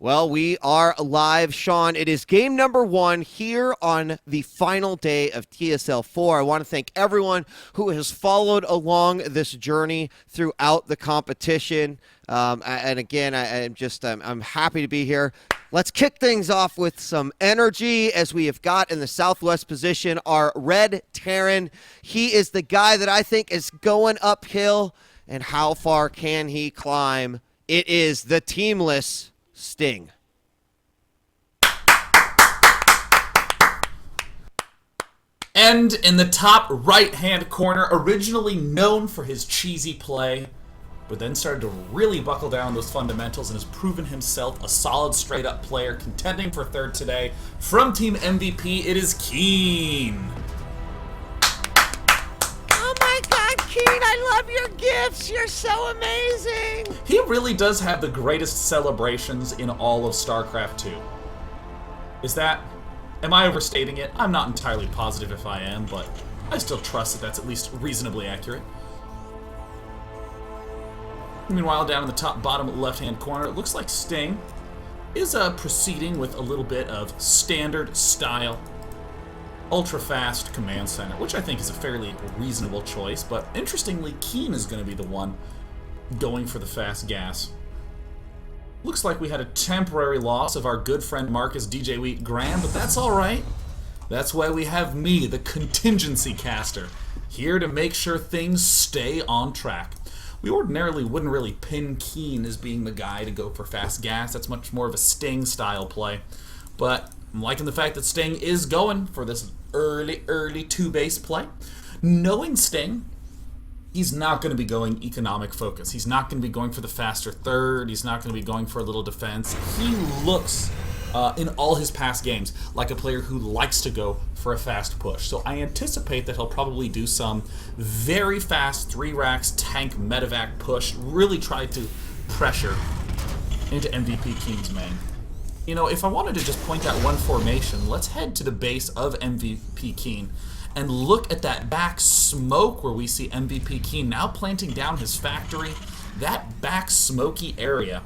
Well, we are live, Sean. It is game number 1 here on the final day of TSL4. I want to thank everyone who has followed along this journey throughout the competition. And again, I'm happy to be here. Let's kick things off with some energy as we have got in the southwest position our Red Terran. He is the guy that I think is going uphill. And how far can he climb? It is the teamless Sting. And in the top right-hand corner, originally known for his cheesy play, but then started to really buckle down those fundamentals and has proven himself a solid straight-up player, contending for third today. From Team MVP, it is Keen. Oh my God, Keen, I love your gifts. You're so amazing. He really does have the greatest celebrations in all of StarCraft 2. Am I overstating it? I'm not entirely positive if I am, but I still trust that that's at least reasonably accurate. Meanwhile, down in the top bottom left-hand corner, it looks like Sting is proceeding with a little bit of standard style ultra-fast command center, which I think is a fairly reasonable choice, but interestingly, Keen is going to be the one going for the fast gas. Looks like we had a temporary loss of our good friend Marcus DJ Wheat Graham, but that's alright. That's why we have me, the contingency caster, here to make sure things stay on track. We ordinarily wouldn't really pin Keen as being the guy to go for fast gas. That's much more of a Sting style play, but I'm liking the fact that Sting is going for this early two-base play. Knowing Sting, he's not going to be going economic focus. He's not going to be going for the faster third. He's not going to be going for a little defense. He looks, in all his past games, like a player who likes to go for a fast push. So I anticipate that he'll probably do some very fast 3 racks tank medevac push, really try to pressure into MVP Keen's main. You know, if I wanted to just point out one formation, let's head to the base of MVP Keen and look at that back smoke where we see MVP Keen now planting down his factory. That back smoky area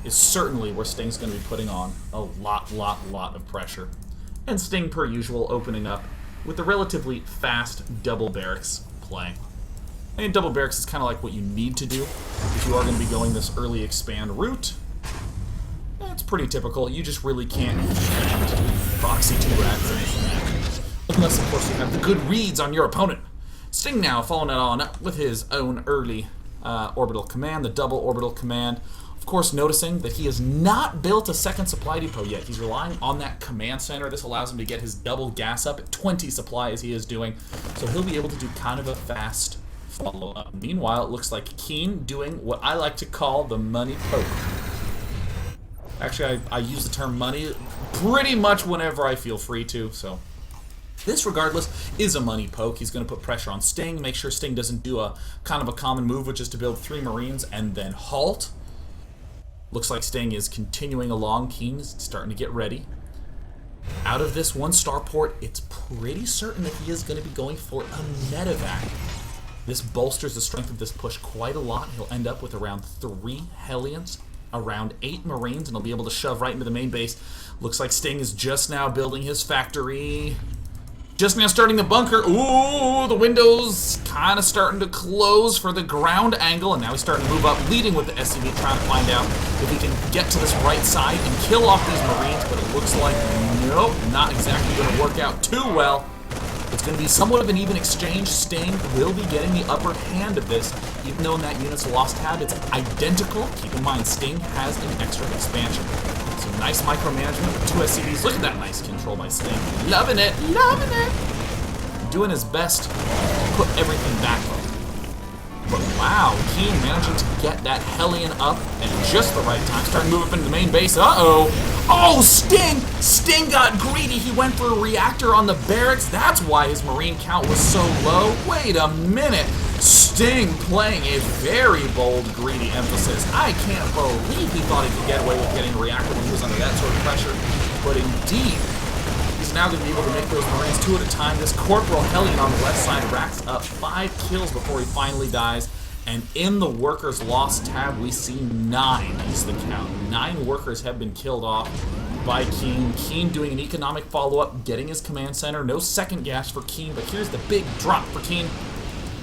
is certainly where Sting's going to be putting on a lot of pressure. And Sting, per usual, opening up with a relatively fast double barracks play. And double barracks is kind of like what you need to do if you are going to be going this early expand route. It's pretty typical. You just really can't proxy 2 racks or anything. Unless, of course, you have the good reads on your opponent. Sting now following it on up with his own early orbital command, the double orbital command. Of course, noticing that he has not built a second supply depot yet. He's relying on that command center. This allows him to get his double gas up at 20 supply as he is doing. So he'll be able to do kind of a fast follow-up. Meanwhile, it looks like Keen doing what I like to call the money poke. Actually, I use the term money pretty much whenever I feel free to, so this, regardless, is a money poke. He's going to put pressure on Sting, make sure Sting doesn't do a kind of a common move, which is to build 3 Marines and then halt. Looks like Sting is continuing along. Keen is starting to get ready. Out of this 1 starport, it's pretty certain that he is going to be going for a medevac. This bolsters the strength of this push quite a lot. He'll end up with around 3 Hellions, around 8 Marines, and he'll be able to shove right into the main base. Looks like Sting is just now building his factory. Just now starting the bunker. Ooh, the window's kind of starting to close for the ground angle, and now he's starting to move up, leading with the SCV, trying to find out if he can get to this right side and kill off these Marines, but it looks like, nope, not exactly going to work out too well. It's going to be somewhat of an even exchange. Sting will be getting the upper hand of this, even though in that unit's lost tab it's identical. Keep in mind, Sting has an extra expansion. So nice micromanagement with 2 SCVs. Look at that nice control by Sting. Loving it, loving it. Doing his best to put everything back up. But wow, Keen managing to get that Hellion up at just the right time. Starting to move up into the main base. Uh-oh. Oh, Sting! Sting got greedy. He went for a reactor on the barracks. That's why his Marine count was so low. Wait a minute. Sting playing a very bold, greedy emphasis. I can't believe he thought he could get away with getting a reactor when he was under that sort of pressure. But indeed, he's now going to be able to make those Marines 2 at a time. This Corporal Hellion on the left side racks up 5 kills before he finally dies. And in the workers lost tab, we see 9 is the count. 9 workers have been killed off by Keen. Keen doing an economic follow-up, getting his command center. No second gas for Keen, but here's the big drop for Keen.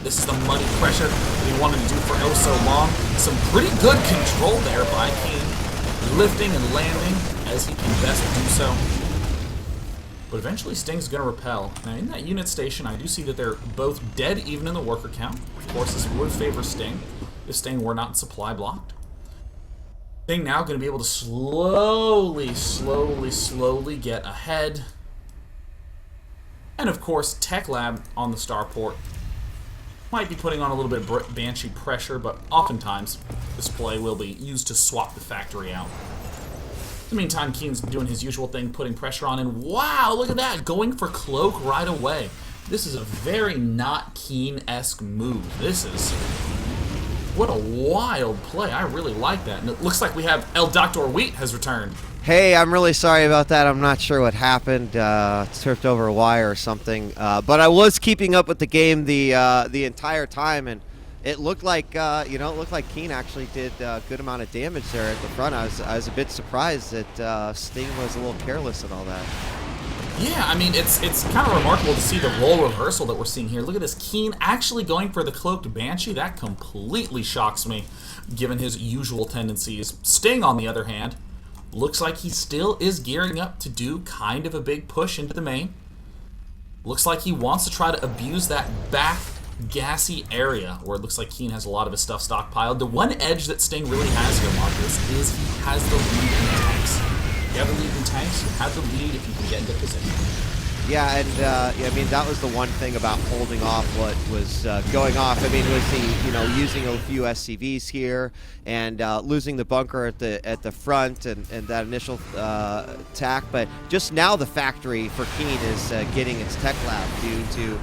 This is the money pressure that he wanted to do for oh so long. Some pretty good control there by Keen, lifting and landing as he can best do so. But eventually Sting's going to repel. Now in that unit station, I do see that they're both dead even in the worker count. Of course, this would favor Sting if Sting were not supply blocked. Sting now going to be able to slowly get ahead. And of course, Tech Lab on the starport might be putting on a little bit of Banshee pressure, but oftentimes this play will be used to swap the factory out. In the meantime, Keen's doing his usual thing, putting pressure on, and wow, look at that, going for Cloak right away. This is a very not Keen-esque move. This is... what a wild play. I really like that. And it looks like we have El Dr. Wheat has returned. Hey, I'm really sorry about that. I'm not sure what happened. Tripped over a wire or something. But I was keeping up with the game the entire time, and it looked like Keen actually did a good amount of damage there at the front. I was a bit surprised that Sting was a little careless and all that. Yeah, I mean, it's kind of remarkable to see the role reversal that we're seeing here. Look at this, Keen actually going for the cloaked Banshee. That completely shocks me, given his usual tendencies. Sting, on the other hand, looks like he still is gearing up to do kind of a big push into the main. Looks like he wants to try to abuse that back gassy area where it looks like Keen has a lot of his stuff stockpiled. The one edge that Sting really has here, Marcus, is he has the lead in tanks. If you have the lead in tanks, you have the lead if you can get into position. Yeah, and I mean, that was the one thing about holding off what was going off. I mean, was he, using a few SCVs here and losing the bunker at the front and that initial attack. But just now, the factory for Keen is getting its tech lab due to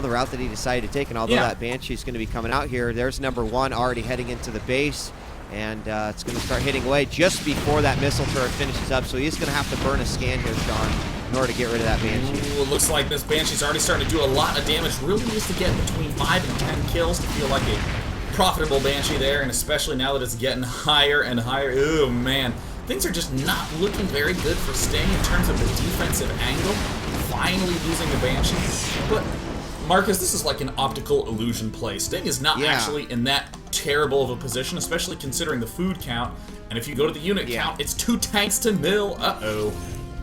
the route that he decided to take. And although that Banshee's going to be coming out here, there's number 1 already heading into the base. And it's going to start hitting away just before that missile turret finishes up. So he's going to have to burn a scan here, Sean, in order to get rid of that Banshee. Ooh, it looks like this Banshee's already starting to do a lot of damage. Really needs to get between 5 and 10 kills to feel like a profitable Banshee there, and especially now that it's getting higher and higher. Oh, man. Things are just not looking very good for Sting in terms of the defensive angle. Finally losing the Banshee. But, Marcus, this is like an optical illusion play. Sting is not actually in that terrible of a position, especially considering the food count. And if you go to the unit count, it's 2 tanks to nil. Uh-oh.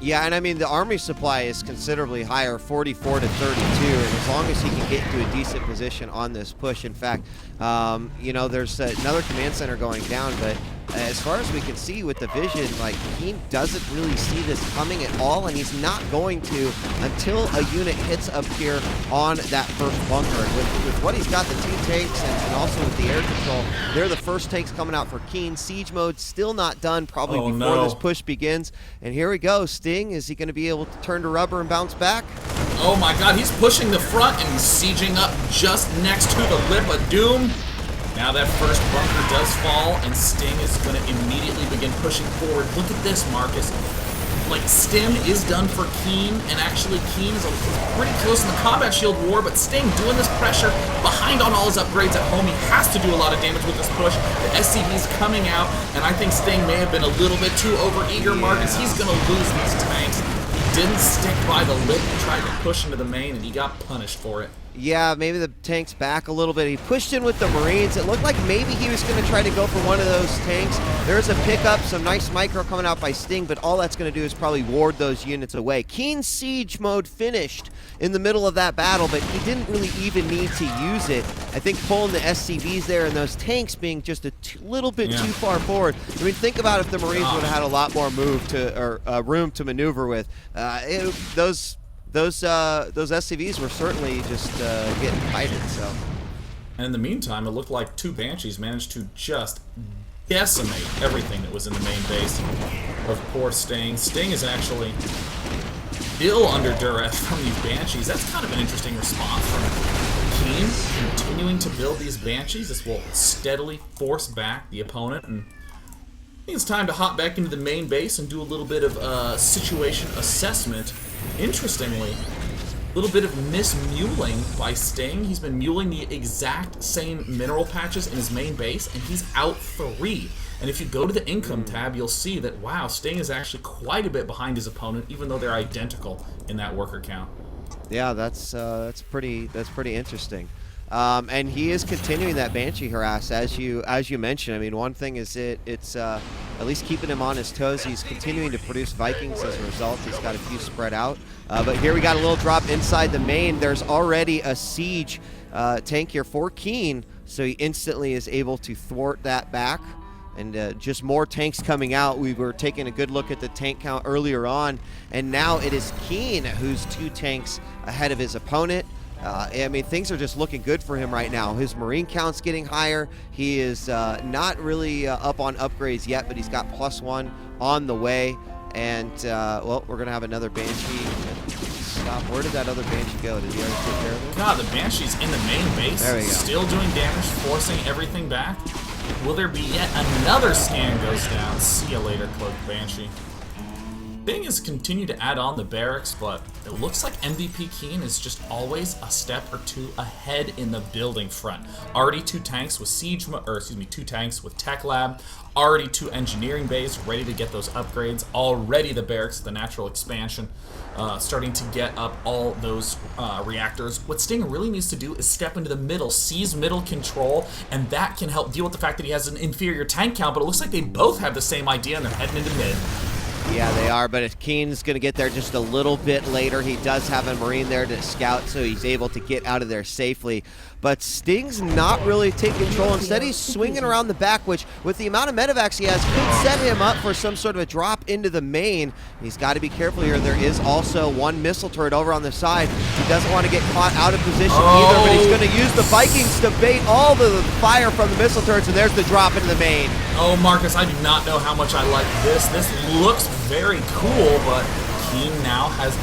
Yeah, and I mean, the army supply is considerably higher, 44 to 32, and as long as he can get into a decent position on this push. In fact, there's another command center going down, but as far as we can see with the vision, like, he doesn't really see this coming at all, and he's not going to until a unit hits up here on that first bunker. And with what he's got, the 2 tanks and also with the air control, they're the first tanks coming out for Keen. Siege mode still not done, probably before this push begins. And here we go. Sting, is he going to be able to turn to rubber and bounce back? Oh my god, he's pushing the front and he's sieging up just next to the lip of doom. Now that first bunker does fall, and Sting is going to immediately begin pushing forward. Look at this, Marcus. Like, Stim is done for Keen, and actually Keen is pretty close in the combat shield war, but Sting doing this pressure behind on all his upgrades at home. He has to do a lot of damage with this push. The SCV's coming out, and I think Sting may have been a little bit too overeager, Marcus. He's going to lose these tanks. He didn't stick by the lip and tried to push into the main, and he got punished for it. Yeah, maybe the tank's back a little bit. He pushed in with the Marines. It looked like maybe he was going to try to go for one of those tanks. There's a pickup, some nice micro coming out by Sting, but all that's going to do is probably ward those units away. Keen siege mode finished in the middle of that battle, but he didn't really even need to use it. I think pulling the SCVs there and those tanks being just a little bit too far forward. I mean, think about if the Marines would have had a lot more room to maneuver with. Those SCVs were certainly just getting fighted. So, and in the meantime, it looked like 2 Banshees managed to just decimate everything that was in the main base of poor Sting. Sting is actually still under duress from these Banshees. That's kind of an interesting response from Keen, continuing to build these Banshees. This will steadily force back the opponent, and I think it's time to hop back into the main base and do a little bit of situation assessment. Interestingly, Little bit of mismuling by Sting. He's been muling the exact same mineral patches in his main base, and he's out 3. And if you go to the income tab, you'll see that, wow, Sting is actually quite a bit behind his opponent, even though they're identical in that worker count. Yeah, that's pretty interesting. And he is continuing that Banshee harass, as you mentioned. I mean, one thing is it's at least keeping him on his toes. He's continuing to produce Vikings as a result. He's got a few spread out. But here we got a little drop inside the main. There's already a siege tank here for Keen, so he instantly is able to thwart that back. And just more tanks coming out. We were taking a good look at the tank count earlier on, and now it is Keen who's 2 tanks ahead of his opponent. I mean, things are just looking good for him right now. His Marine count's getting higher. He is not really up on upgrades yet, but he's got +1 on the way. And, well, we're going to have another Banshee. Stop. Where did that other Banshee go? Did he already take care of it? God, the Banshee's in the main base. There we go. Still doing damage, forcing everything back. Will there be yet another scan goes down? See ya later, Cloaked Banshee. Sting has continued to add on the barracks, but it looks like MVP Keen is just always a step or 2 ahead in the building front. Already 2 tanks with 2 tanks with Tech Lab. Already 2 engineering bays ready to get those upgrades. Already the barracks, the natural expansion, starting to get up all those reactors. What Sting really needs to do is step into the middle, seize middle control, and that can help deal with the fact that he has an inferior tank count, but it looks like they both have the same idea and they're heading into mid. Yeah, they are, but if Keen's going to get there just a little bit later, he does have a Marine there to scout, so he's able to get out of there safely. But Sting's not really taking control. Instead, he's swinging around the back, which, with the amount of medevacs he has, could set him up for some sort of a drop into the main. He's got to be careful here. There is also 1 missile turret over on the side. He doesn't want to get caught out of position either, but he's going to use the Vikings to bait all the fire from the missile turrets, and there's the drop into the main. Oh, Marcus, I do not know how much I like this. This looks very cool, but Keen now has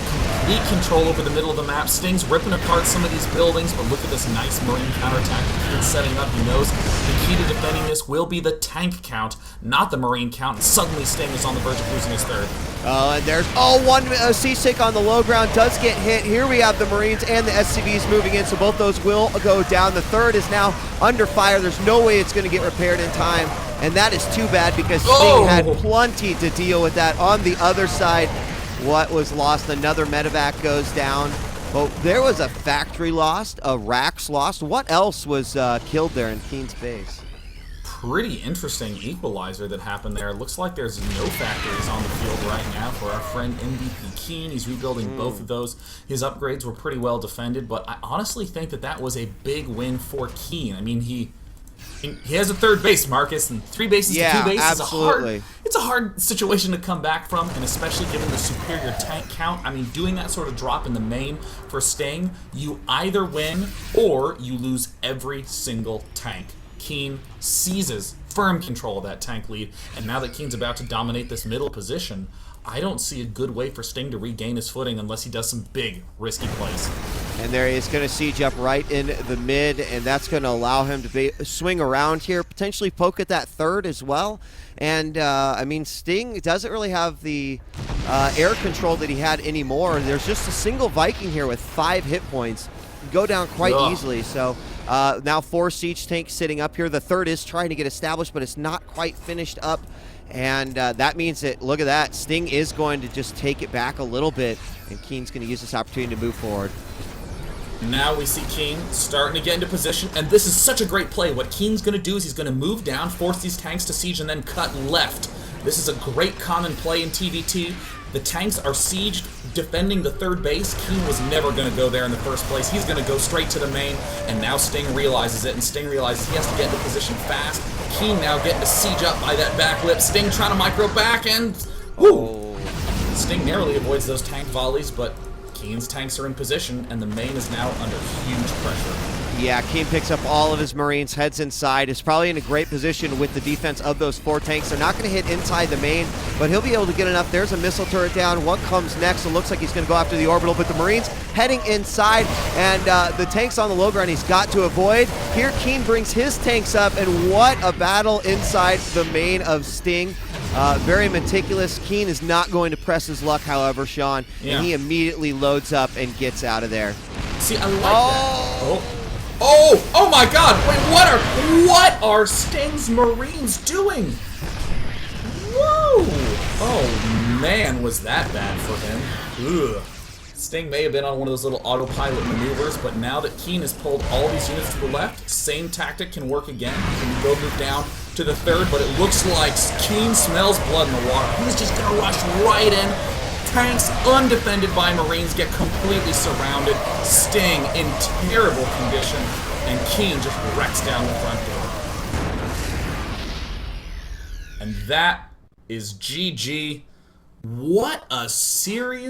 complete control over the middle of the map. Sting's ripping apart some of these buildings, but look at this nice Marine counterattack that Keen's setting up. He knows the key to defending this will be the tank count, not the Marine count, and suddenly Sting is on the verge of losing his 3rd. And there's, one Seasick on the low ground does get hit. Here we have the Marines and the SCVs moving in, so both those will go down. The 3rd is now under fire. There's no way it's going to get repaired in time, and that is too bad because Sting had plenty to deal with that. On the other side, what was lost? Another medevac goes down. But there was a factory lost, a racks lost. What else was killed there in Keen's base? Pretty interesting equalizer that happened there. Looks like there's no factories on the field right now for our friend MVP Keen. He's rebuilding both of those. His upgrades were pretty well defended, but I honestly think that that was a big win for Keen. I mean, he has a 3rd base, Marcus, and 3 bases to 2 bases absolutely. It's a hard situation to come back from, and especially given the superior tank count. I mean, doing that sort of drop in the main for Sting, you either win or you lose every single tank. Keen seizes firm control of that tank lead, and now that Keen's about to dominate this middle position, I don't see a good way for Sting to regain his footing unless he does some big, risky plays. And there he's going to siege up right in the mid, and that's going to allow him to swing around here, potentially poke at that 3rd as well. And, I mean, Sting doesn't really have the air control that he had anymore. There's just a single Viking here with 5 hit points. Go down quite easily, so now 4 siege tanks sitting up here. The 3rd is trying to get established, but it's not quite finished up. And that means that, look at that, Sting is going to just take it back a little bit, and Keen's going to use this opportunity to move forward. Now we see Keen starting to get into position, and this is such a great play. What Keen's going to do is he's going to move down, force these tanks to siege, and then cut left. This is a great common play in TVT. The tanks are sieged, defending the 3rd base. Keen was never going to go there in the first place. He's going to go straight to the main, and now Sting realizes it, and Sting realizes he has to get into position fast. Keen now getting to siege up by that back lip. Sting trying to micro back, and whoo! Sting narrowly avoids those tank volleys, but Keen's tanks are in position, and the main is now under huge pressure. Yeah, Keen picks up all of his Marines, heads inside, is probably in a great position with the defense of those 4 tanks. They're not going to hit inside the main, but he'll be able to get enough. There's a missile turret down. What comes next? It looks like he's going to go after the orbital, but the Marines heading inside, and the tanks on the low ground he's got to avoid. Here, Keen brings his tanks up, and what a battle inside the main of Sting. Very meticulous. Keen is not going to press his luck, however, Sean, Yeah. and he immediately loads up and gets out of there. See, I like that. Oh my God! Wait, what are Sting's Marines doing? Whoa! Oh man, was that bad for him? Ugh. Sting may have been on one of those little autopilot maneuvers, but now that Keen has pulled all these units to the left, same tactic can work again. He can go move down to the third, but it looks like Keen smells blood in the water. He's just gonna rush right in. Tanks undefended by Marines get completely surrounded. Sting in terrible condition, and Keen just wrecks down the front door. And that is GG. What a series